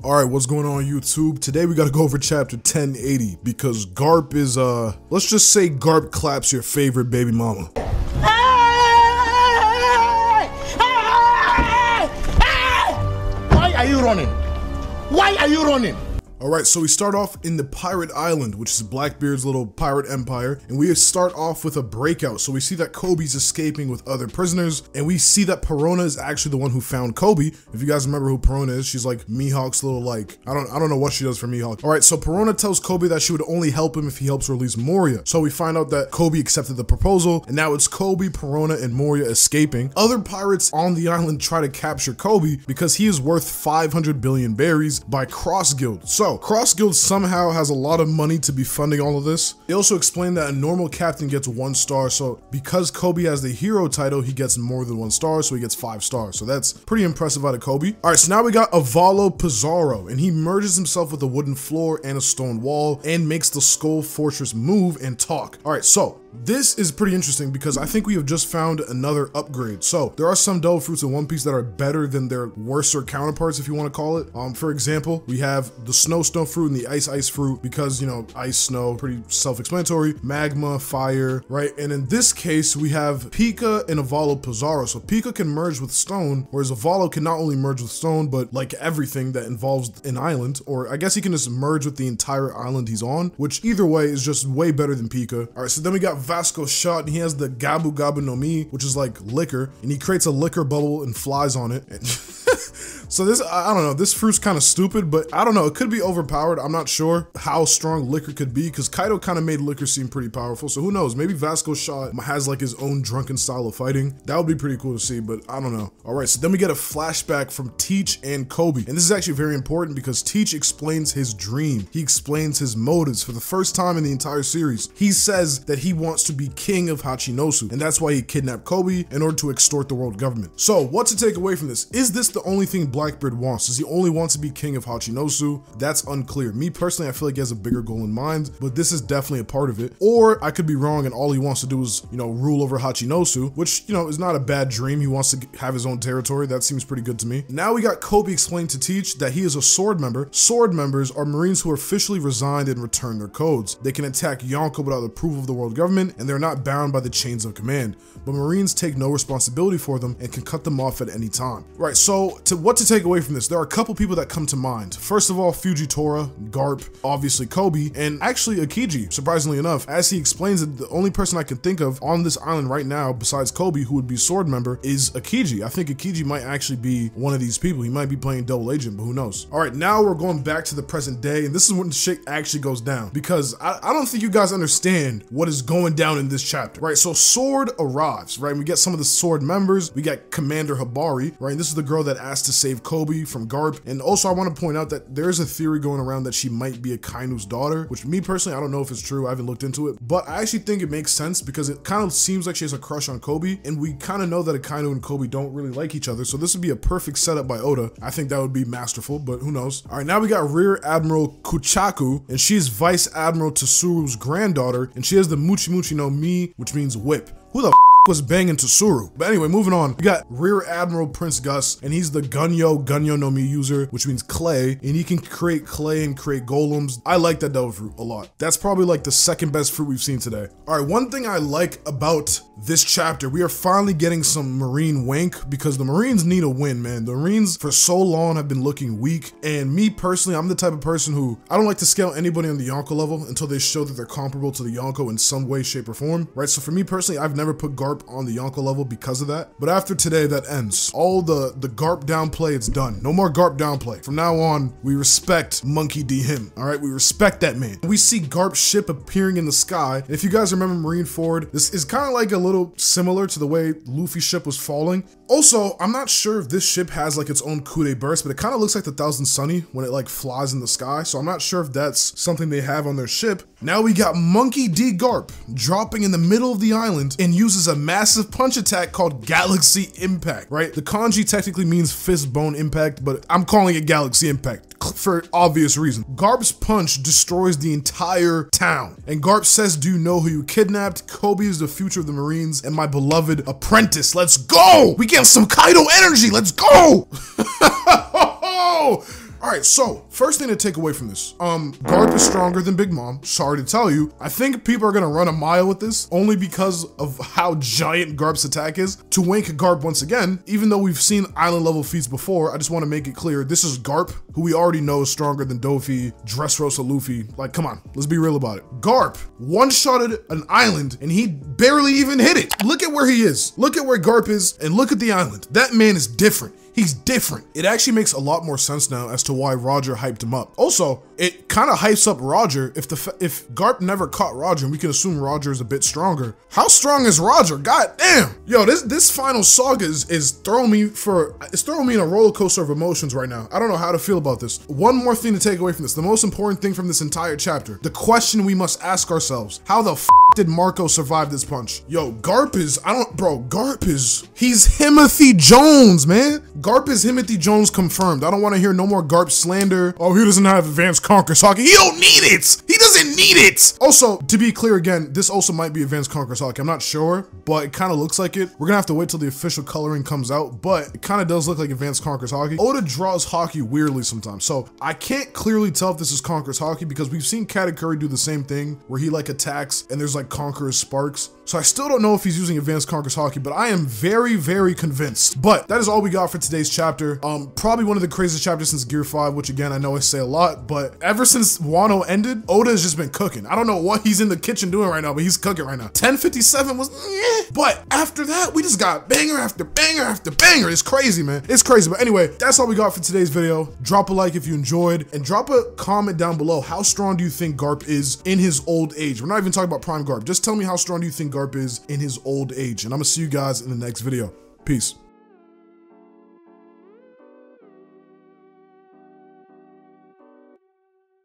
Alright, what's going on YouTube? Today we gotta go over chapter 1080 because Garp is, let's just say Garp claps your favorite baby mama. Why are you running? Why are you running? Alright, so we start off in the pirate island, which is Blackbeard's little pirate empire, and we start off with a breakout. So we see that Kobe's escaping with other prisoners, and we see that Perona is actually the one who found Kobe. If you guys remember who Perona is, she's like Mihawk's little, like, I don't know what she does for Mihawk. Alright, so Perona tells Kobe that she would only help him if he helps release Moria. So we find out that Kobe accepted the proposal, and now it's Kobe, Perona, and Moria escaping. Other pirates on the island try to capture Kobe because he is worth 500 billion berries by Cross Guild. So Cross Guild somehow has a lot of money to be funding all of this. They also explain that a normal captain gets 1 star, so because Kobe has the hero title, he gets more than 1 star, so he gets 5 stars. So that's pretty impressive out of Kobe. Alright, so now we got Avalo Pizarro, and he merges himself with a wooden floor and a stone wall and makes the Skull Fortress move and talk. Alright, so this is pretty interesting because I think we have just found another upgrade. So there are some devil fruits in One Piece that are better than their worser counterparts, if you want to call it. For example, we have the snow fruit and the ice fruit because, you know, ice, snow, pretty self-explanatory. Magma, fire, right? And in this case, we have Pika and Avalo Pizarro. So Pika can merge with stone, whereas Avalo can not only merge with stone, but like everything that involves an island, or I guess he can just merge with the entire island he's on, which either way is just way better than Pika. All right, so then we got Vasco Shot, and he has the Gabu Gabu no Mi, which is like liquor, and he creates a liquor bubble and flies on it. So this, I don't know, this fruit's kind of stupid, but I don't know, it could be overpowered. I'm not sure how strong liquor could be because Kaido kind of made liquor seem pretty powerful. So who knows, maybe Vasco Shot has like his own drunken style of fighting. That would be pretty cool to see, but I don't know. All right, so then we get a flashback from Teach and Kobe. And this is actually very important because Teach explains his dream. He explains his motives for the first time in the entire series. He says that he wants to be king of Hachinosu, and that's why he kidnapped Kobe in order to extort the world government. So what to take away from this? Is this the only thing Blackbeard wants? Does he only want to be king of Hachinosu? That's unclear. Me personally, I feel like he has a bigger goal in mind, but this is definitely a part of it. Or I could be wrong and all he wants to do is, you know, rule over Hachinosu, which, you know, is not a bad dream. He wants to have his own territory. That seems pretty good to me. Now we got Kobe explained to Teach that he is a sword member. Sword members are Marines who are officially resigned and return their codes. They can attack Yonko without the approval of the world government, and they're not bound by the chains of command. But Marines take no responsibility for them and can cut them off at any time. Right, so what to take away from this? There are a couple people that come to mind. First of all, Fujitora, Garp, obviously Kobe, and actually Akiji, surprisingly enough. As he explains it, the only person I can think of on this island right now, besides Kobe, who would be sword member, is Akiji. I think Akiji might actually be one of these people. He might be playing double agent, but who knows? All right, now we're going back to the present day, and this is when shit actually goes down, because I don't think you guys understand what is going down in this chapter, right? So Sword arrives, right? We get some of the Sword members. We got Commander Hibari, right? This is the girl that asked to save Kobe from Garp. And also I want to point out that there's a theory going around that she might be Akainu's daughter, which me personally, I don't know if it's true. I haven't looked into it, but I actually think it makes sense because it kind of seems like she has a crush on Kobe, and we kind of know that Akainu and Kobe don't really like each other. So this would be a perfect setup by Oda. I think that would be masterful, but who knows? All right, now we got Rear Admiral Kuchaku, and she's Vice Admiral Tsuru's granddaughter, and she has the Muchi Muchi no Mi, which means whip. Who the was banging Tsuru? But anyway, moving on. We got Rear Admiral Prince Gus, and he's the Gunyo no Mi user, which means clay, and he can create clay and create golems. I like that devil fruit a lot. That's probably like the second best fruit we've seen today. All right, one thing I like about this chapter, we are finally getting some Marine wank because the Marines need a win, man. The Marines for so long have been looking weak, and me personally, I'm the type of person who I don't like to scale anybody on the Yonko level until they show that they're comparable to the Yonko in some way, shape, or form, right? So for me personally, I've never put Garp on the Yonko level because of that. But after today, that ends. All the Garp downplay, it's done. No more Garp downplay. From now on, we respect Monkey D. him. All right, we respect that man. We see Garp's ship appearing in the sky. And if you guys remember Marineford, this is kind of like a little similar to the way Luffy's ship was falling. Also, I'm not sure if this ship has like its own coup de burst, but it kind of looks like the Thousand Sunny when it like flies in the sky. So I'm not sure if that's something they have on their ship. Now we got Monkey D. Garp dropping in the middle of the island and uses a massive punch attack called Galaxy Impact, right? The kanji technically means fist bone impact, but I'm calling it Galaxy Impact for obvious reason. Garp's punch destroys the entire town. And Garp says, "Do you know who you kidnapped? Kobe is the future of the Marines and my beloved apprentice. Let's go! We get some Kaido energy, let's go!" All right, so first thing to take away from this, Garp is stronger than Big Mom. Sorry to tell you. I think people are gonna run a mile with this only because of how giant Garp's attack is. To wink Garp once again, even though we've seen island level feats before, I just want to make it clear, this is Garp, who we already know is stronger than Doffy, Dressrosa Luffy. Like, come on, let's be real about it. Garp one-shotted an island and he barely even hit it. Look at where he is. Look at where Garp is and look at the island. That man is different. He's different. It actually makes a lot more sense now as to why Roger hyped him up. Also, it kind of hypes up Roger. If Garp never caught Roger, and we can assume Roger is a bit stronger. How strong is Roger? God damn. Yo, this final saga is throwing me in a roller coaster of emotions right now. I don't know how to feel about this. One more thing to take away from this. The most important thing from this entire chapter. The question we must ask ourselves. How the f did Marco survive this punch? Yo, Garp is, he's Timothy Jones, man. Garp is Timothy Jones confirmed. I don't want to hear no more Garp slander. Oh, he doesn't have advanced Conqueror's Haki. He don't need it. He doesn't need it. Also, to be clear again, this also might be advanced Conqueror's Haki. I'm not sure, but it kind of looks like it. We're gonna have to wait till the official coloring comes out, but it kind of does look like advanced Conqueror's Haki. Oda draws Haki weirdly sometimes, so I can't clearly tell if this is Conqueror's Haki because we've seen Katakuri do the same thing where he like attacks and there's like Conqueror's sparks. So I still don't know if he's using advanced Conqueror's Haki, but I am very, very convinced. But that is all we got for today's chapter. Probably one of the craziest chapters since Gear 5, which again, I know I say a lot, but ever since Wano ended, Oda has just been cooking. I don't know what he's in the kitchen doing right now, but he's cooking right now. 1057 was, but after that, we just got banger after banger after banger. It's crazy, man. It's crazy. But anyway, that's all we got for today's video. Drop a like if you enjoyed, and drop a comment down below. How strong do you think Garp is in his old age? We're not even talking about prime Garp. Just tell me how strong do you think Garp is in his old age, and I'm gonna see you guys in the next video. Peace.